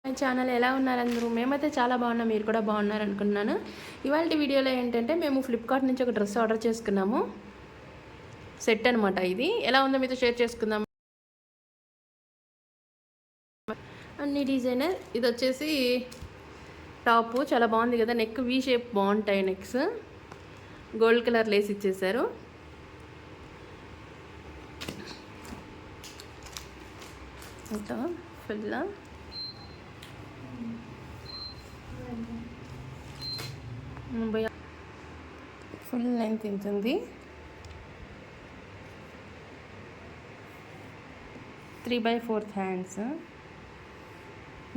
My channel ఎలా ఉన్నారు అందరూ? మేమైతే చాలా బాగున్నాం, మీరు కూడా బాగున్నారు అనుకున్నాను. ఇవాళ వీడియోలో ఏంటంటే మేము ఫ్లిప్కార్ట్ నుంచి ఒక డ్రెస్ ఆర్డర్ చేసుకున్నాము. సెట్ అనమాట. ఇది ఎలా ఉందో మీతో షేర్ చేసుకుందాం. అన్ని డిజైనర్. ఇది వచ్చేసి టాపు చాలా బాగుంది కదా, నెక్ వీ షేప్ బాగుంటాయి నెక్స్. గోల్డ్ కలర్ లేస్ ఇచ్చేసారు. ఇంకా ఫుల్ ఫుల్ లెంత్ ఉంటుంది. 3/4 హ్యాండ్స్.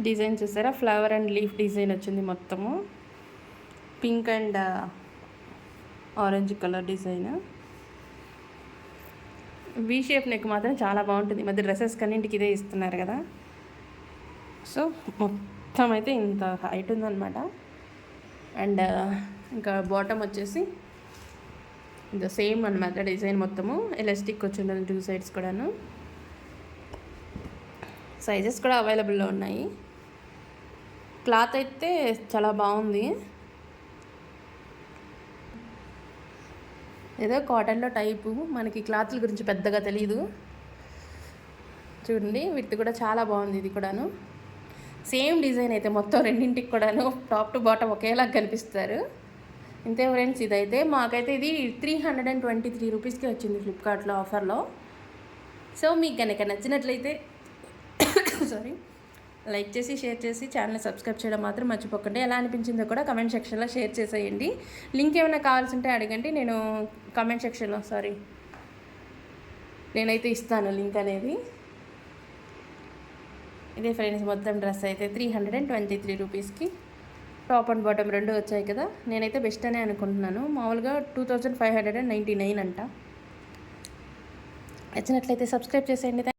డిజైన్ చూసారా, ఫ్లవర్ అండ్ లీఫ్ డిజైన్ వచ్చింది మొత్తము. Pink and orange colour design. V shape neck మాత్రం చాలా బాగుంటుంది. మధ్య డ్రెస్సెస్ కన్నింటికి ఇదే ఇస్తున్నారు కదా. సో మొత్తం అయితే ఇంత హైట్ ఉందన్నమాట. అండ్ ఇంకా బాటమ్ వచ్చేసి ఇది సేమ్ అన్నమాట. డిజైన్ మొత్తము ఎలాస్టిక్ వచ్చి ఉంటుంది 2 సైడ్స్ కూడాను. సైజెస్ కూడా అవైలబుల్లో ఉన్నాయి. క్లాత్ అయితే చాలా బాగుంది. ఏదో కాటన్లో టైపు, మనకి క్లాత్ల గురించి పెద్దగా తెలియదు. చూడండి, విత్ కూడా చాలా బాగుంది. ఇది కూడాను సేమ్ డిజైన్ అయితే మొత్తం రెండింటికి కూడాను టాప్ టు బాటమ్ ఒకేలా కనిపిస్తారు. ఇంతే ఫ్రెండ్స్. ఇదైతే మాకైతే ఇది 323 రూపీస్కి వచ్చింది ఫ్లిప్కార్ట్లో ఆఫర్లో. సో మీకు కనుక నచ్చినట్లయితే సారీ లైక్ చేసి షేర్ చేసి ఛానల్ సబ్స్క్రైబ్ చేయడం మాత్రం మర్చిపోకండి. ఎలా అనిపించిందో కూడా కమెంట్ సెక్షన్లో షేర్ చేసేయండి. లింక్ ఏమైనా కావాల్సి ఉంటే అడగండి, నేను కమెంట్ సెక్షన్లో నేనైతే ఇస్తాను లింక్ అనేది. ఇదే ఫ్రెండ్స్, మొత్తం డ్రెస్ అయితే 323 రూపీస్కి టాప్ అండ్ బాటమ్ రెండు వచ్చాయి కదా. నేనైతే బెస్ట్ అనే అనుకుంటున్నాను. మామూలుగా 2599 అంట. నచ్చినట్లయితే సబ్స్క్రైబ్ చేసేయండి.